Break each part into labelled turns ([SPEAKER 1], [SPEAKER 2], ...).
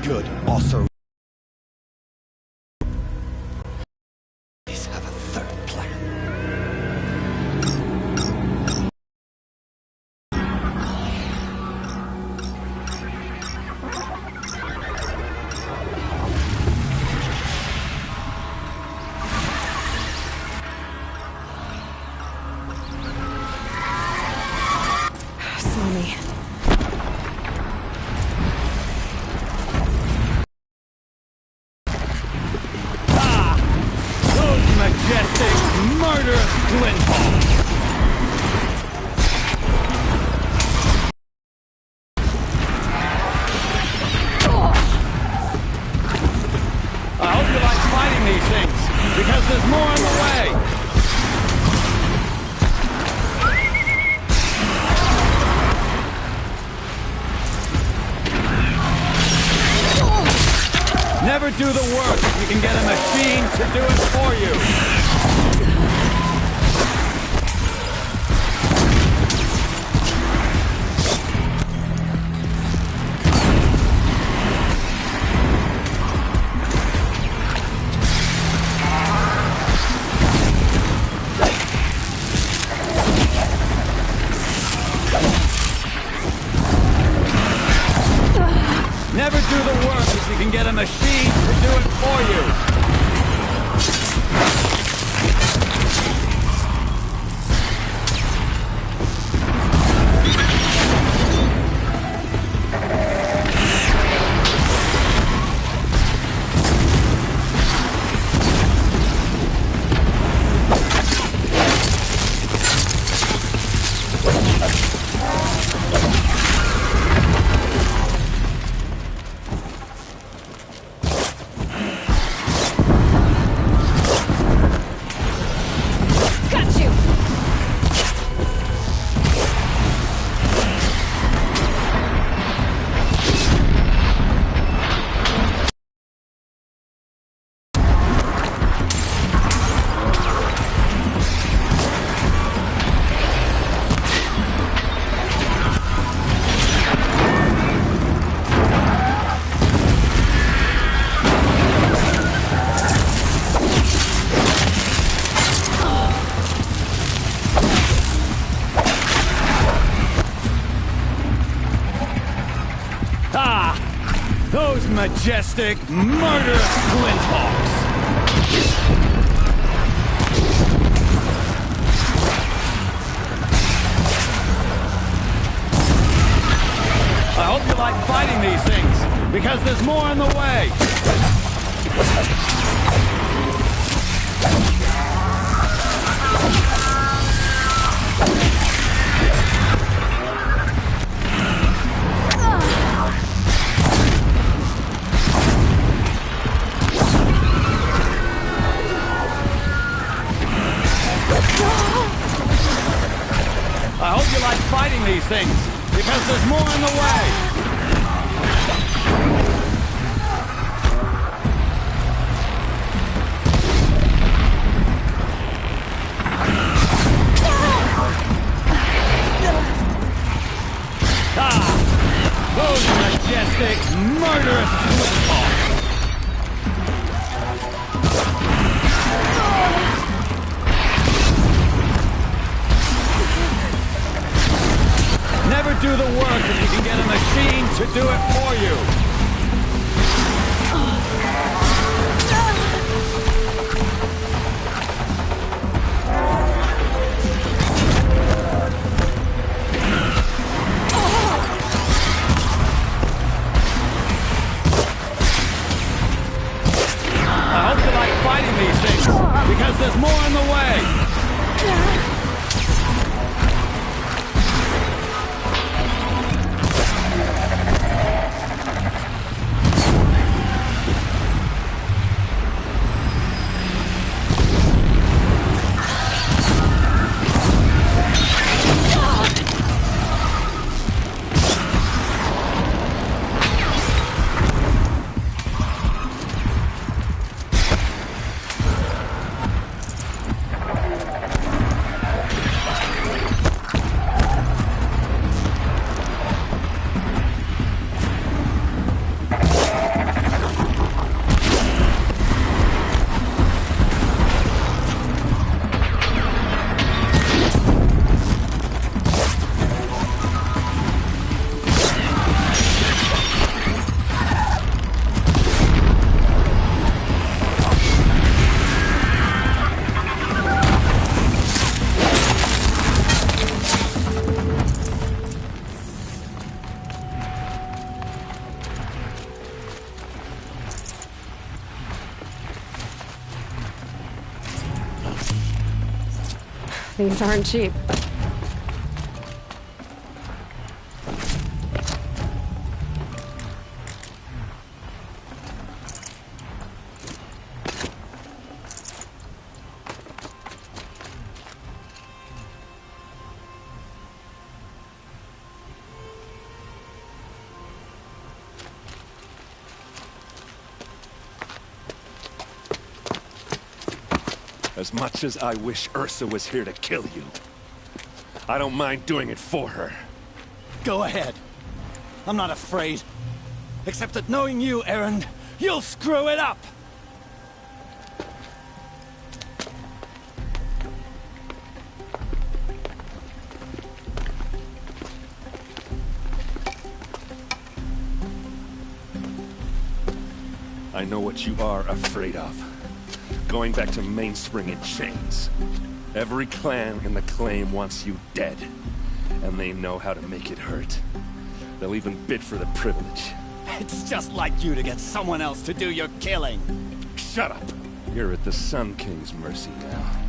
[SPEAKER 1] good also have a third plan.
[SPEAKER 2] Sammy.
[SPEAKER 3] Majestic, murderous Glintball! I hope you like fighting these things, because there's more on the way! Never do the work if you can get a machine to do it for you! Never do the work if you can get a machine to do it for you. Those majestic, murderous Glinthawks! I hope you like fighting these things, because there's more on the way! I hope you like fighting these things, because there's more on the way! Those majestic, murderous Glintball! Never do the work if you can get a machine to do it for you. I hope you like fighting these things, because there's more on the way.
[SPEAKER 1] These aren't cheap.
[SPEAKER 2] As much as I wish Ursa was here to kill you, I don't mind doing it for her.
[SPEAKER 3] Go ahead. I'm not afraid. Except that knowing you, Erend, you'll screw it up!
[SPEAKER 2] I know what you are afraid of. Going back to Mainspring in chains. Every clan in the claim wants you dead. And they know how to make it hurt. They'll even bid for the privilege.
[SPEAKER 3] It's just like you to get someone else to do your killing.
[SPEAKER 2] Shut up! You're at the Sun King's mercy now.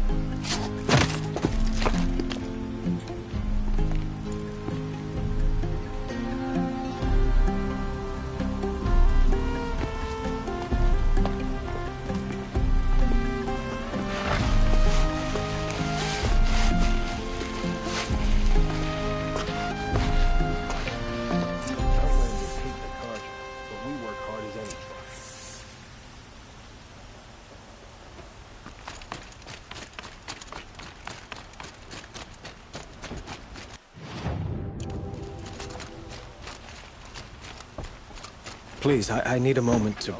[SPEAKER 4] Please, I need a moment to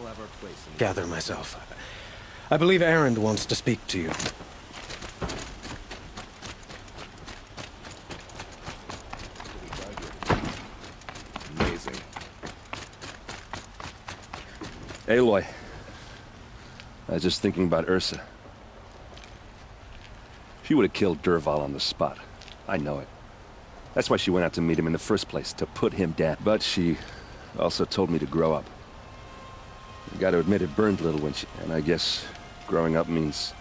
[SPEAKER 4] gather myself. I believe Erend wants to speak to you.
[SPEAKER 2] Amazing. Aloy. I was just thinking about Ursa. She would have killed Dervahl on the spot. I know it. That's why she went out to meet him in the first place, to put him down. But she also told me to grow up. You gotta admit it burned a little when she... And I guess growing up means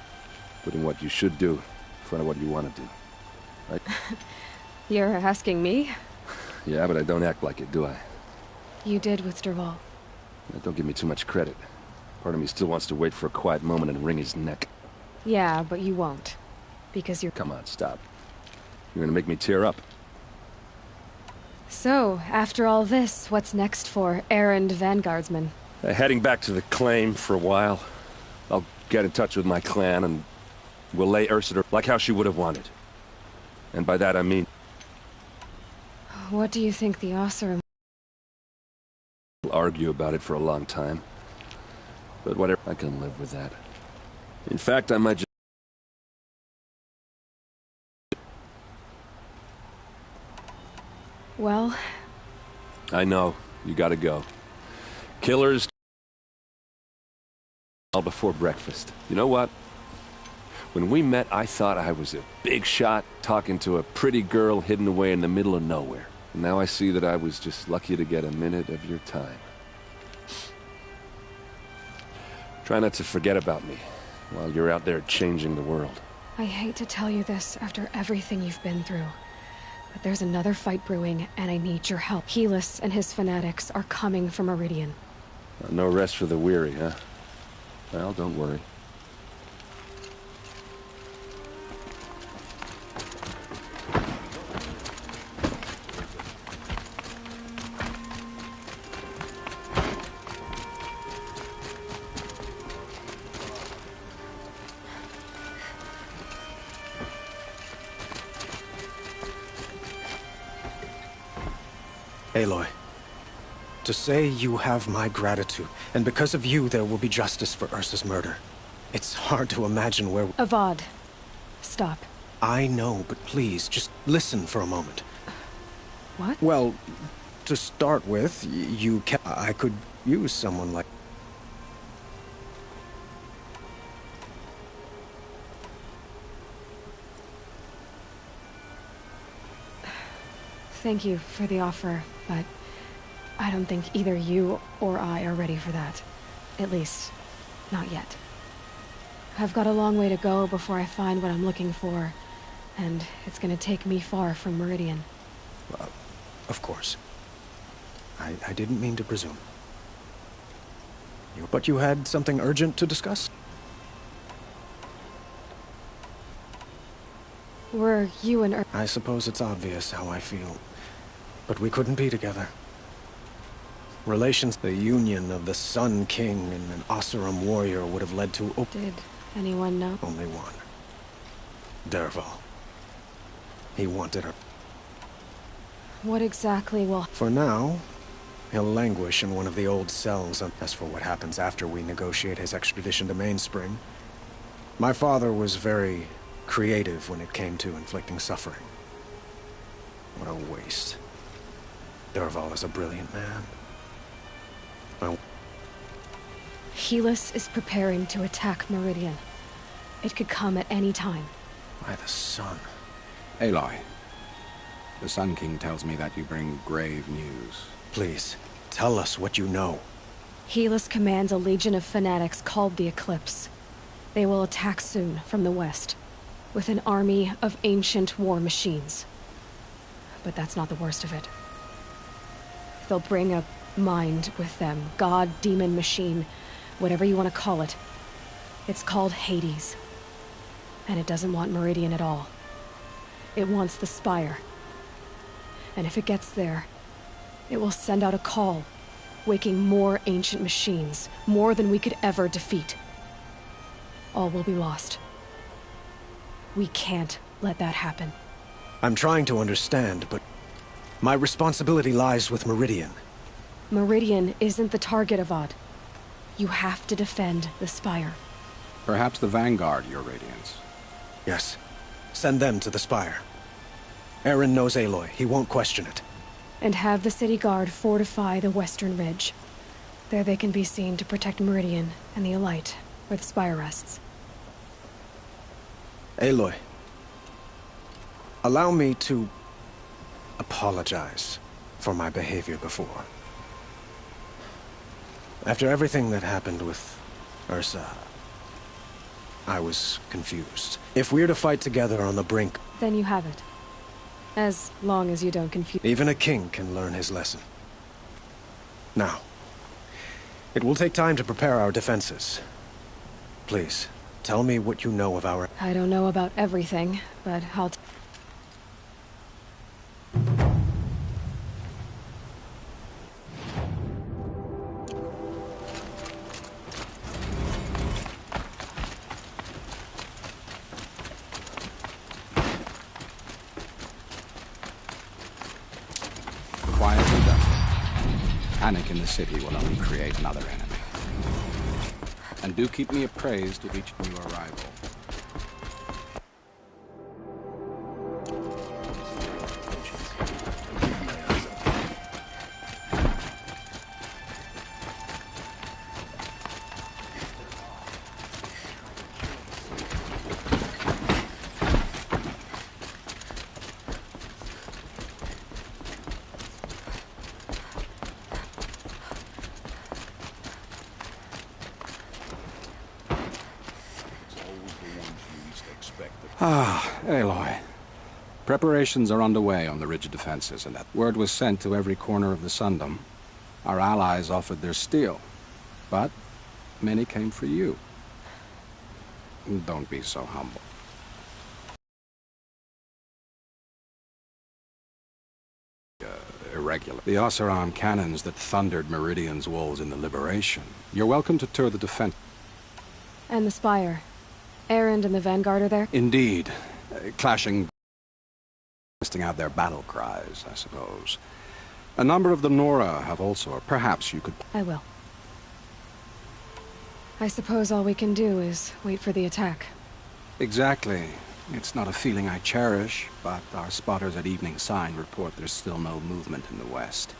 [SPEAKER 2] putting what you should do in front of what you want to do. Right?
[SPEAKER 1] You're asking me?
[SPEAKER 2] Yeah, but I don't act like it, do I?
[SPEAKER 1] You did with Dervahl.
[SPEAKER 2] Don't give me too much credit. Part of me still wants to wait for a quiet moment and wring his neck.
[SPEAKER 1] Yeah, but you won't. Because you're...
[SPEAKER 2] Come on, stop. You're gonna make me tear up.
[SPEAKER 1] So, after all this, what's next for Erend Vanguardsman?
[SPEAKER 2] Heading back to the claim for a while. I'll get in touch with my clan and we'll lay Ursa like how she would have wanted. And by that I mean...
[SPEAKER 1] What do you think the Oseram...
[SPEAKER 2] We'll argue about it for a long time. But whatever, I can live with that. In fact, I might just...
[SPEAKER 1] Well...
[SPEAKER 2] I know. You gotta go. Killers... all before breakfast. You know what? When we met, I thought I was a big shot talking to a pretty girl hidden away in the middle of nowhere. And now I see that I was just lucky to get a minute of your time. Try not to forget about me while you're out there changing the world.
[SPEAKER 1] I hate to tell you this after everything you've been through. But there's another fight brewing, and I need your help. Helis and his fanatics are coming for Meridian.
[SPEAKER 2] No rest for the weary, huh? Well, don't worry.
[SPEAKER 4] Aloy, to say you have my gratitude, and because of you there will be justice for Ursa's murder. It's hard to imagine where...
[SPEAKER 1] Avad, stop.
[SPEAKER 4] I know, but please, just listen for a moment.
[SPEAKER 1] What?
[SPEAKER 4] Well, to start with, I could use someone like...
[SPEAKER 1] Thank you for the offer, but I don't think either you or I are ready for that. At least, not yet. I've got a long way to go before I find what I'm looking for, And it's gonna take me far from Meridian.
[SPEAKER 4] Well, of course. I didn't mean to presume. But you had something urgent to discuss?
[SPEAKER 1] Were you and
[SPEAKER 4] I suppose it's obvious how I feel. But we couldn't be together. Relations, the union of the Sun King and an Oseram warrior would have led to...
[SPEAKER 1] Did anyone know?
[SPEAKER 4] Only one. Dervahl. He wanted her.
[SPEAKER 1] What exactly will...
[SPEAKER 4] For now, he'll languish in one of the old cells. As for what happens after we negotiate his extradition to Mainspring, my father was very creative when it came to inflicting suffering. What a waste. Dervahl is a brilliant man. Well,
[SPEAKER 1] Helis is preparing to attack Meridian. It could come at any time.
[SPEAKER 4] by the sun.
[SPEAKER 5] Aloy, the Sun King tells me that you bring grave news.
[SPEAKER 4] Please, tell us what you know.
[SPEAKER 1] Helis commands a legion of fanatics called the Eclipse. They will attack soon from the west, with an army of ancient war machines. But that's not the worst of it. They'll bring a mind with them, god, demon, machine, whatever you want to call it. It's called Hades. And it doesn't want Meridian at all. It wants the Spire. And if it gets there, it will send out a call, waking more ancient machines, more than we could ever defeat. All will be lost. We can't let that happen.
[SPEAKER 4] I'm trying to understand, but my responsibility lies with Meridian.
[SPEAKER 1] Meridian isn't the target, Avad. You have to defend the Spire.
[SPEAKER 5] Perhaps the Vanguard, Your Radiance.
[SPEAKER 4] Yes. Send them to the Spire. Erend knows Aloy. He won't question it.
[SPEAKER 1] And have the City Guard fortify the Western Ridge. There they can be seen to protect Meridian and the Elite, where the Spire rests.
[SPEAKER 4] Aloy, allow me to apologize for my behavior before. After everything that happened with Ursa, I was confused. If we're to fight together on the brink...
[SPEAKER 1] Then you have it. As long as you don't confuse...
[SPEAKER 4] Even a king can learn his lesson. Now, it will take time to prepare our defenses. Please, tell me what you know of our...
[SPEAKER 1] I don't know about everything, but I'll...
[SPEAKER 5] Quietly done. Panic in the city will only create another enemy. And do keep me appraised of each new arrival. Aloy. Preparations are underway on the ridge defenses, and that word was sent to every corner of the Sundom. Our allies offered their steel, but many came for you. Don't be so humble. Irregular. The Oseram cannons that thundered Meridian's walls in the Liberation. You're welcome to tour the defense.
[SPEAKER 1] And the Spire. Erend and the Vanguard are there?
[SPEAKER 5] Indeed. Clashing, testing out their battle cries, I suppose. A number of the Nora have also, perhaps you could...
[SPEAKER 1] I will. I suppose all we can do is wait for the attack.
[SPEAKER 5] Exactly. It's not a feeling I cherish, but our spotters at Evening Sign report there's still no movement in the west.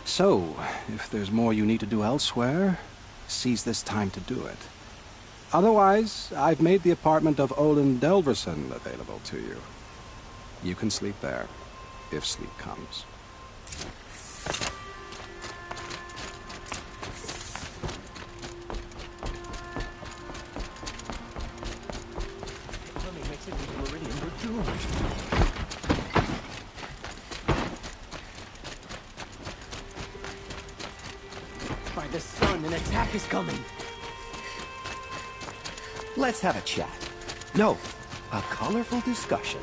[SPEAKER 5] So, if there's more you need to do elsewhere, seize this time to do it. Otherwise, I've made the apartment of Olin Delverson available to you. You can sleep there, if sleep comes.
[SPEAKER 6] By the sun, an attack is coming.
[SPEAKER 7] Let's have a chat. No, a colorful discussion.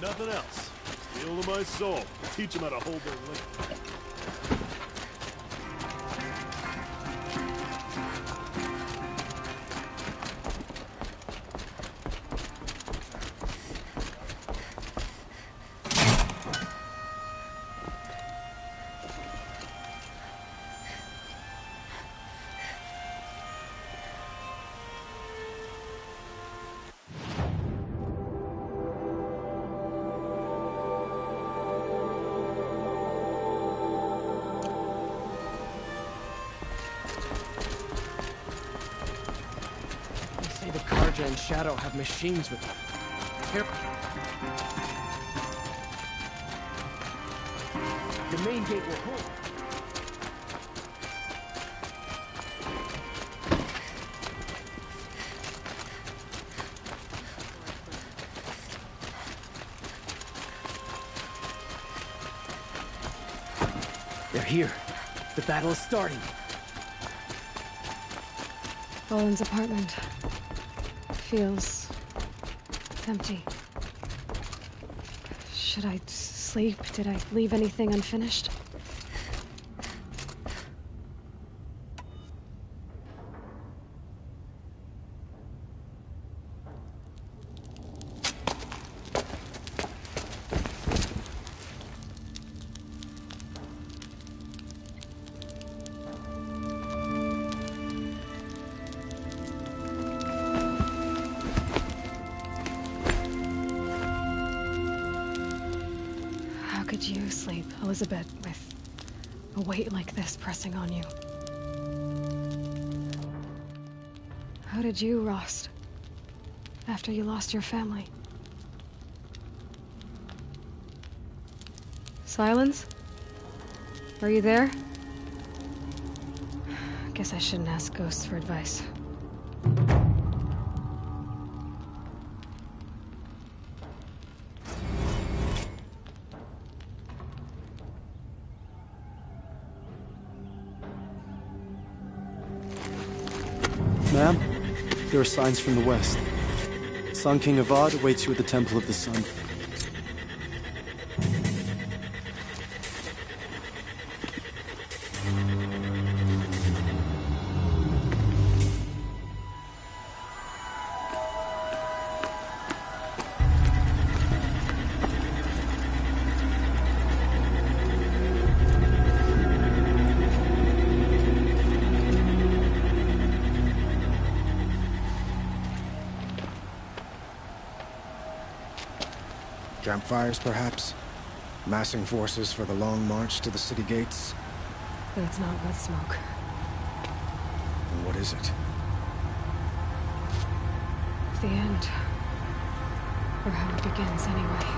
[SPEAKER 8] Nothing else. Steal to my soul. Teach them how to hold their liquor.
[SPEAKER 6] The Karja and Shadow have machines with them. Here. The main gate will hold. They're here. The battle is starting.
[SPEAKER 1] Roland's apartment feels empty. Should I sleep? Did I leave anything unfinished? How could you sleep, Elizabeth, with a weight like this pressing on you? How did you, Rost, after you lost your family? Silence? Are you there? Guess I shouldn't ask ghosts for advice.
[SPEAKER 9] Ma'am, there are signs from the west. Sun King Avad awaits you at the Temple of the Sun.
[SPEAKER 4] Campfires, perhaps? Massing forces for the long march to the city gates?
[SPEAKER 1] But it's not with smoke.
[SPEAKER 4] And what is it?
[SPEAKER 1] The end. Or how it begins, anyway.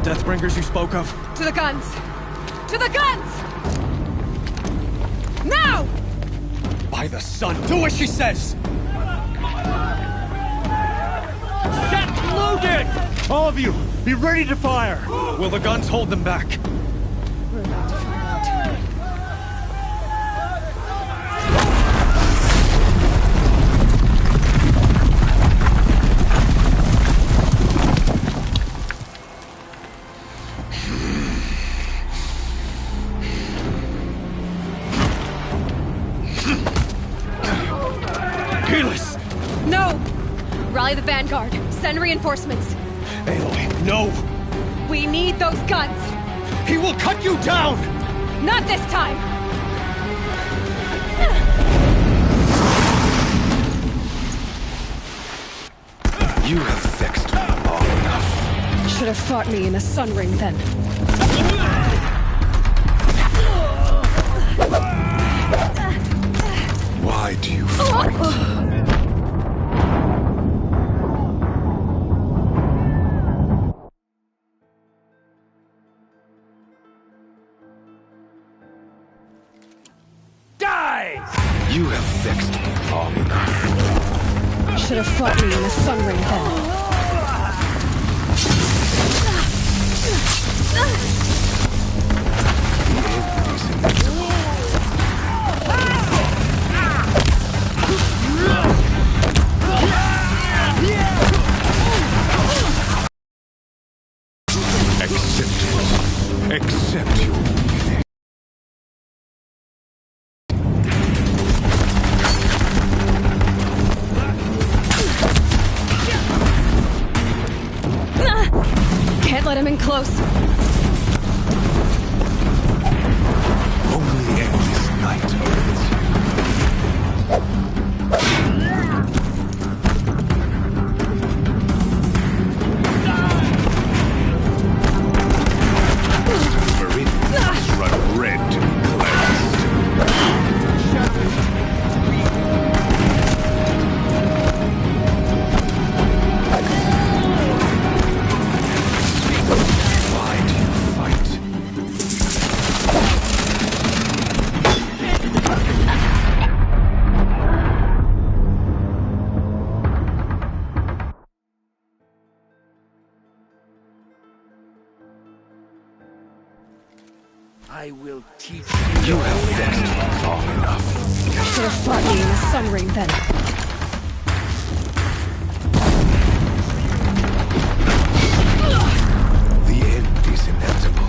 [SPEAKER 4] Deathbringers you spoke of?
[SPEAKER 1] To the guns! To the guns! Now!
[SPEAKER 4] By the sun, do as she says!
[SPEAKER 3] Set loaded! All of you, be ready to fire!
[SPEAKER 4] Will the guns hold them back?
[SPEAKER 1] We're about to find out.
[SPEAKER 4] Helis!
[SPEAKER 1] No! Rally the vanguard. Send reinforcements.
[SPEAKER 3] Aloy, no!
[SPEAKER 1] We need those guns!
[SPEAKER 3] He will cut you down!
[SPEAKER 1] Not this time!
[SPEAKER 2] You have vexed me long enough.
[SPEAKER 1] Should have fought me in a sun ring then.
[SPEAKER 2] Why do you fight? You have vexed me long enough.
[SPEAKER 1] Should have fought me in a sun ring then.
[SPEAKER 2] Accept your meaning.
[SPEAKER 1] Can't let him in close.
[SPEAKER 2] Only end this night, Earth. Meridian run red to be cleansed. Why do you fight?
[SPEAKER 7] I will teach you.
[SPEAKER 2] You have vexed me long enough.
[SPEAKER 1] Should have fought me in a sun ring then.
[SPEAKER 2] The end is inevitable.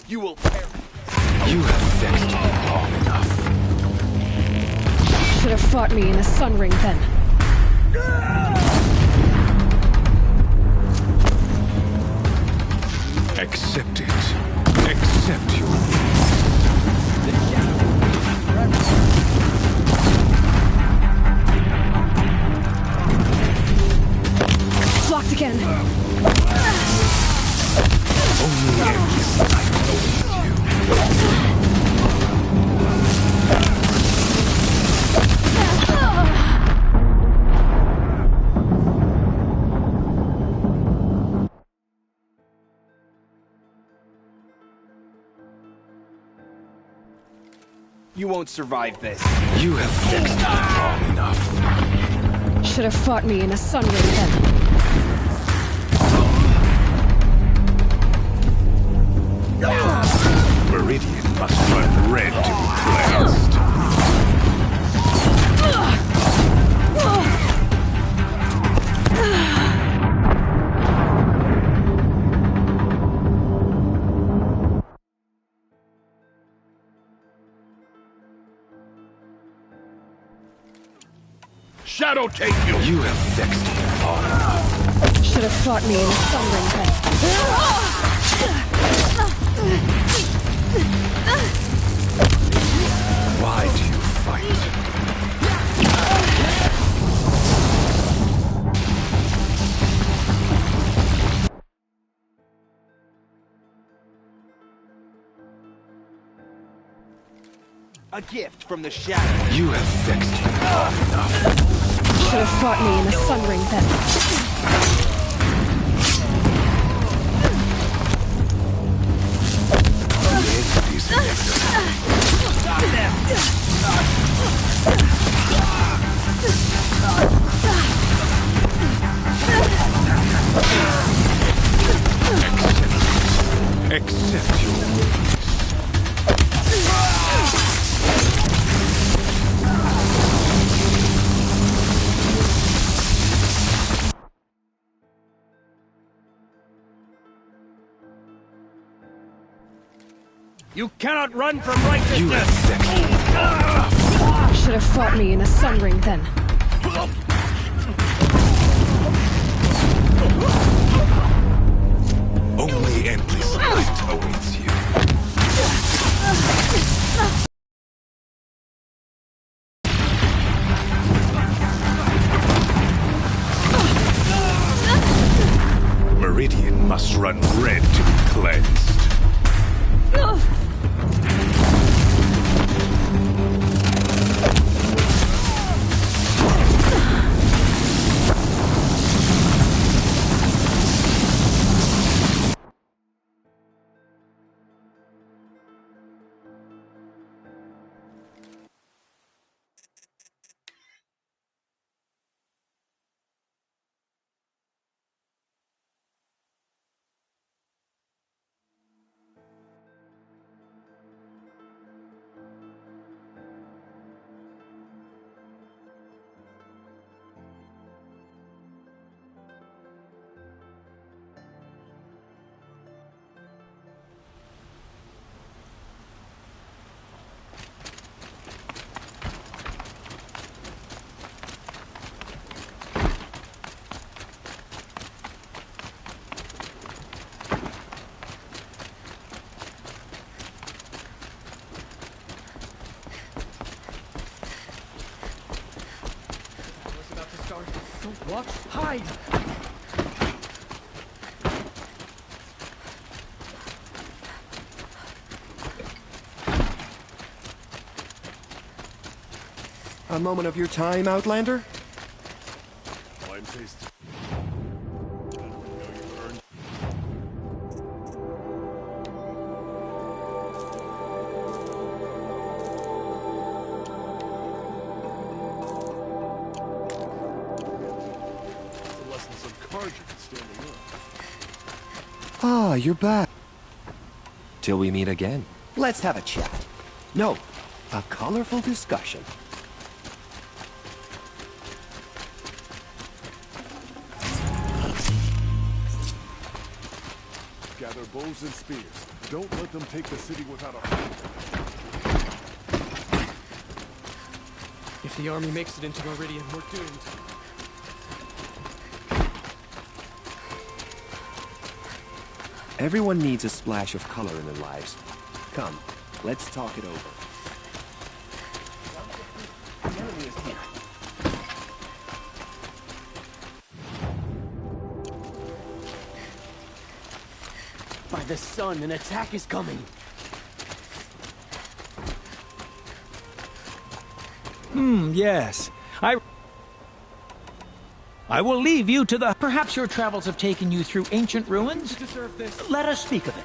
[SPEAKER 7] You will perish.
[SPEAKER 2] You have vexed me long enough.
[SPEAKER 1] Should have fought me in a sun ring then.
[SPEAKER 2] Accept it. Accept your
[SPEAKER 1] Blocked again.
[SPEAKER 2] only end this night with you.
[SPEAKER 7] You won't survive this.
[SPEAKER 2] You have vexed me long enough.
[SPEAKER 1] Should have fought me in a sun ring then.
[SPEAKER 2] Meridian must run red to be cleansed.
[SPEAKER 8] Shadow take you!
[SPEAKER 2] You have vexed me long enough.
[SPEAKER 1] Should have fought me in a sun ring then.
[SPEAKER 2] Why do you fight?
[SPEAKER 7] A gift from the shadow.
[SPEAKER 2] You have vexed me long enough.
[SPEAKER 1] Should have fought me in a sun ring then.
[SPEAKER 2] The end is inevitable.
[SPEAKER 7] Stop them!
[SPEAKER 2] Accept your release.
[SPEAKER 3] You cannot run from righteousness!
[SPEAKER 1] Should have fought me in the Sun Ring then.
[SPEAKER 10] Only endless light awaits you. Meridian must run red to be cleansed.
[SPEAKER 6] What? Hide!
[SPEAKER 7] A moment of your time, Outlander?
[SPEAKER 8] Wine taste.
[SPEAKER 7] Ah, you're back. Till we meet again. Let's have a chat. No, a colorful discussion.
[SPEAKER 8] Gather bows and spears. Don't let them take the city without a fight.
[SPEAKER 6] If the army makes it into Meridian, we're doomed.
[SPEAKER 7] Everyone needs a splash of color in their lives. Come, let's talk it over. The enemy is here.
[SPEAKER 6] By the sun, an attack is coming.
[SPEAKER 3] Yes. I will leave you to the... Perhaps your travels have taken you through ancient ruins?
[SPEAKER 6] You deserve this.
[SPEAKER 3] Let us speak of it.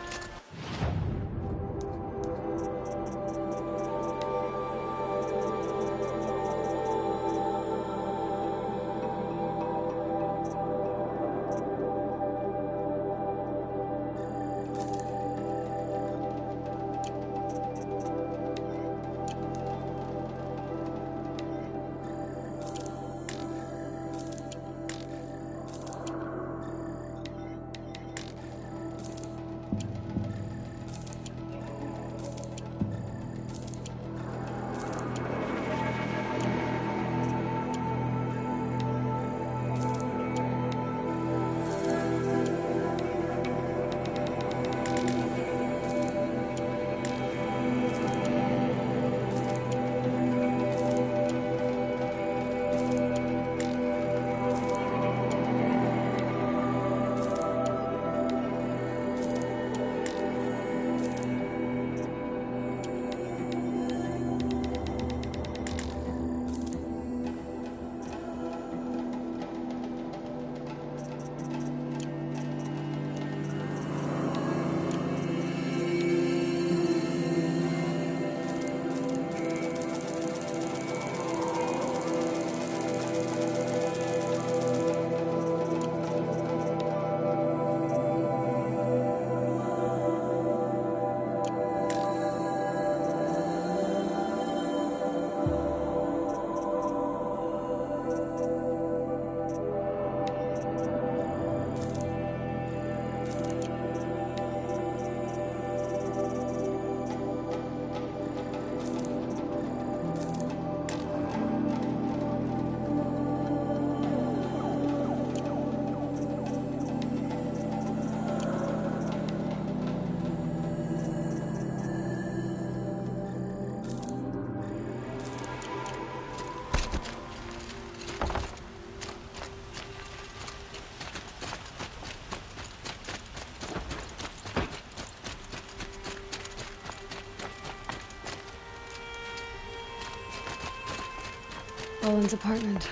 [SPEAKER 1] Valen's apartment.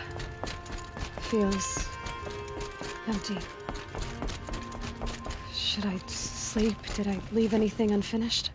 [SPEAKER 1] Feels empty. Should I sleep? Did I leave anything unfinished?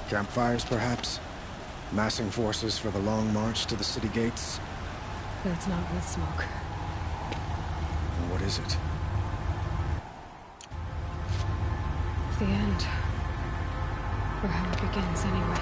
[SPEAKER 4] Campfires, perhaps? Massing forces for the long march to the city gates?
[SPEAKER 1] But it's not with smoke.
[SPEAKER 4] And what is it?
[SPEAKER 1] The end. Or how it begins, anyway.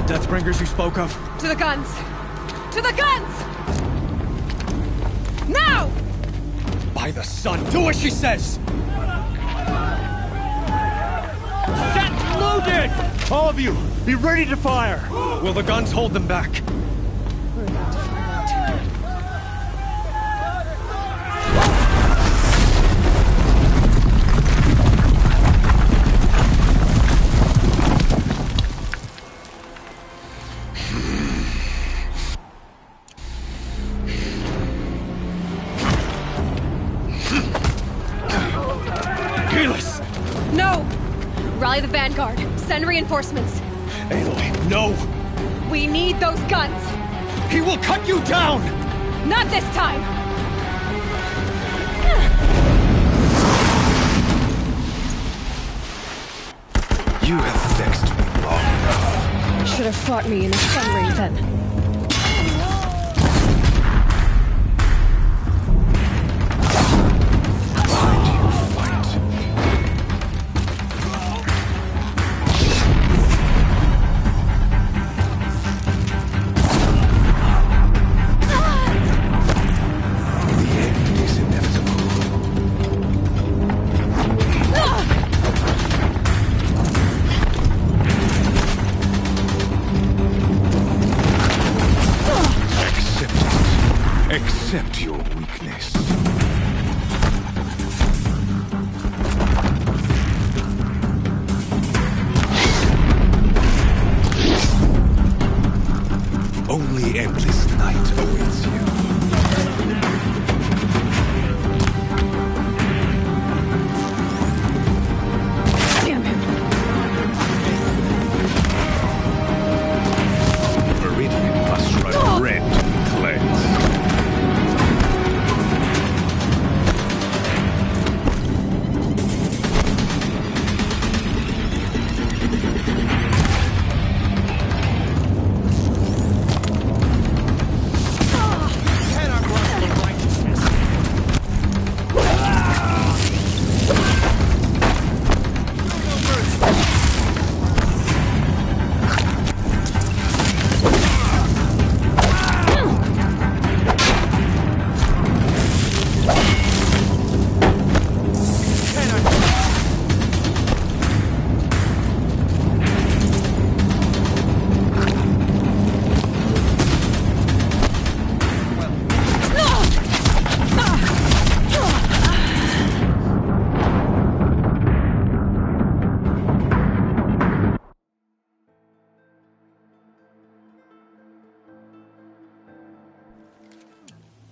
[SPEAKER 4] Deathbringers you spoke of?
[SPEAKER 1] To the guns! To the guns! Now!
[SPEAKER 4] By the sun, do what she says!
[SPEAKER 3] Set loaded! All of you, be ready to fire!
[SPEAKER 4] Will the guns hold them back?
[SPEAKER 1] We're about to find out. No! Rally the vanguard. Send reinforcements.
[SPEAKER 4] Aloy, no!
[SPEAKER 1] We need those guns!
[SPEAKER 4] He will cut you down!
[SPEAKER 1] Not this time!
[SPEAKER 10] You have vexed me long enough.
[SPEAKER 1] Should have fought me in a sun ring then.
[SPEAKER 10] Accept your weakness. Only endless night awaits you.
[SPEAKER 1] Damn him!
[SPEAKER 10] Meridian must run red to cleanse.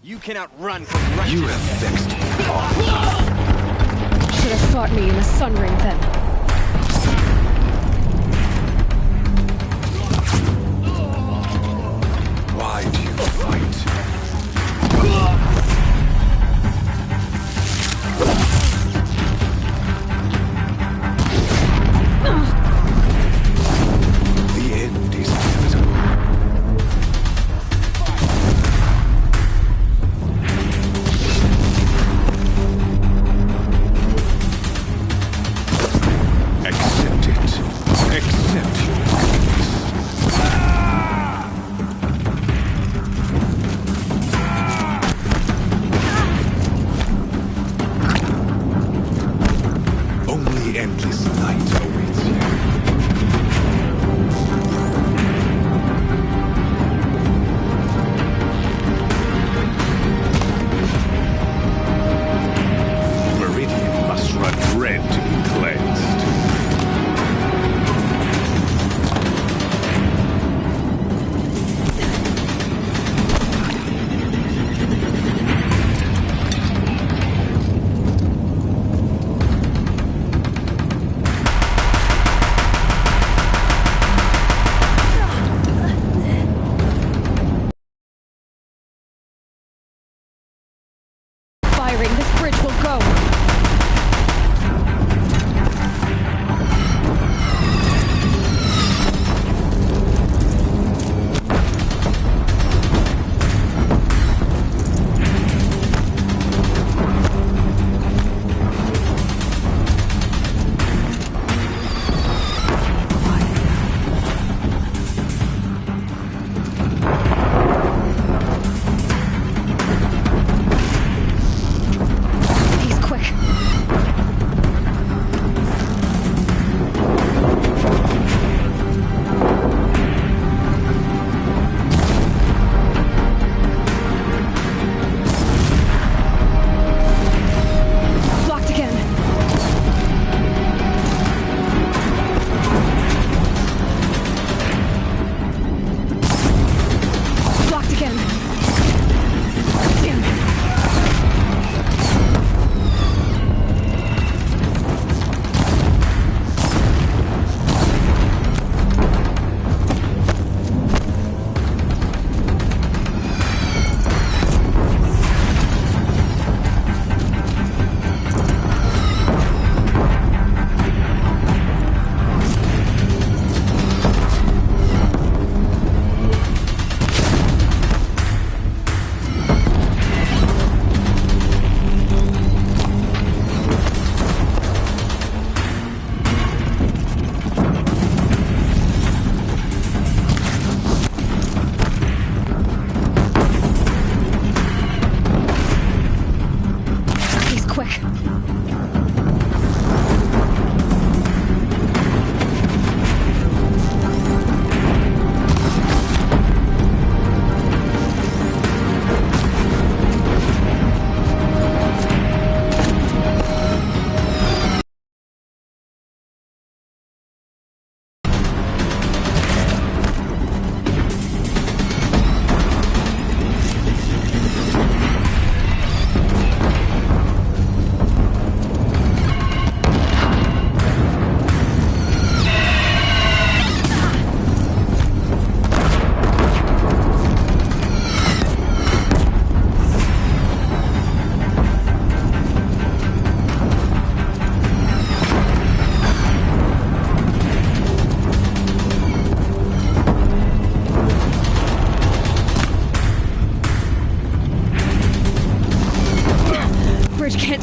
[SPEAKER 6] You cannot run from righteousness.
[SPEAKER 10] You have vexed me long enough.
[SPEAKER 1] Should have fought me in a sun ring then.
[SPEAKER 10] Why do you fight?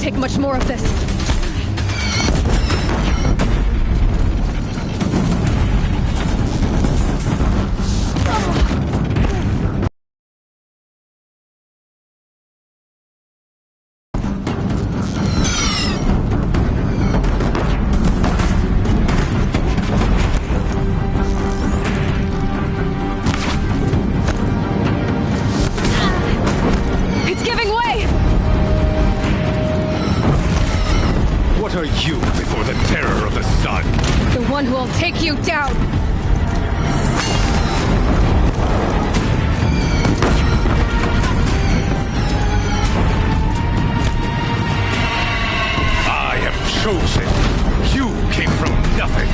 [SPEAKER 1] take much more of this. It's giving way!
[SPEAKER 10] What are you before the terror of the sun?
[SPEAKER 1] The one who will take you down!
[SPEAKER 10] I am chosen. You came from nothing.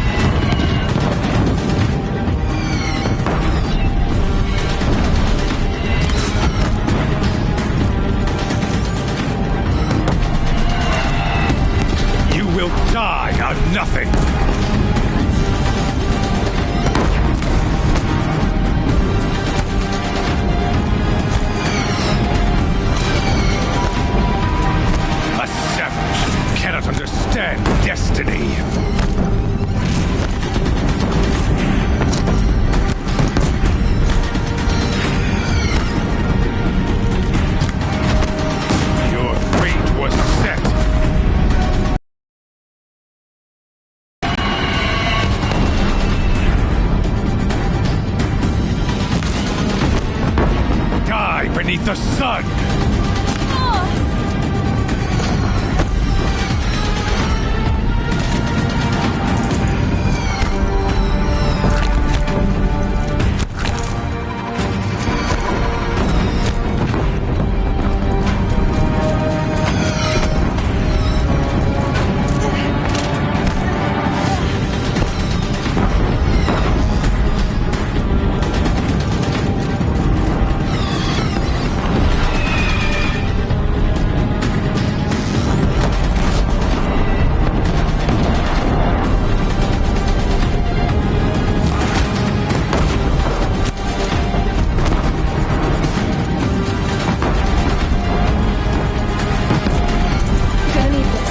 [SPEAKER 10] You will die on nothing. A savage cannot understand destiny. Your fate was set. Die beneath the sun!
[SPEAKER 1] Gonna need this.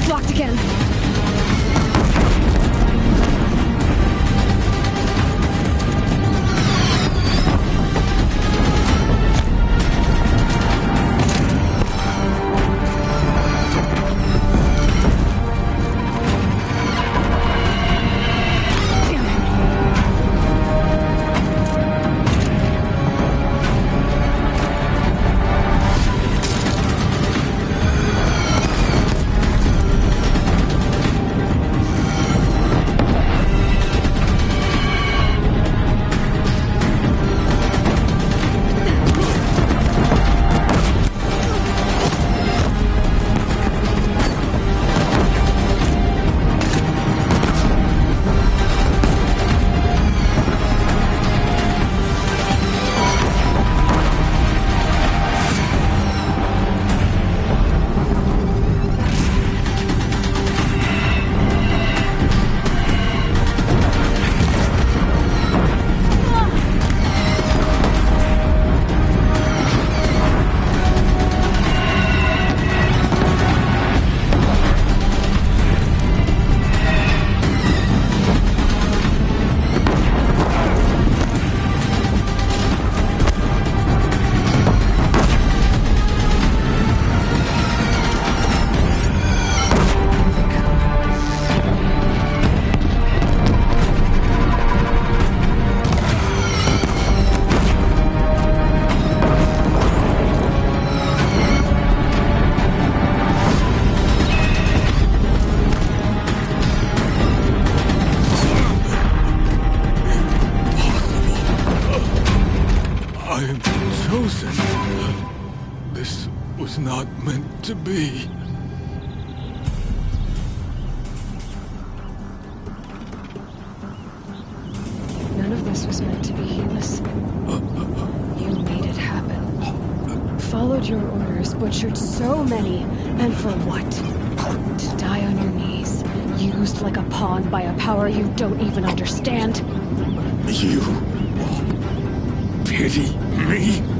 [SPEAKER 1] Locked again. Damn it.
[SPEAKER 10] I am chosen. This was not meant to be.
[SPEAKER 1] this was meant to be, Helis. You made it happen. Followed your orders, butchered so many, and for what? To die on your knees, used like a pawn by a power you don't even understand?
[SPEAKER 10] You pity me?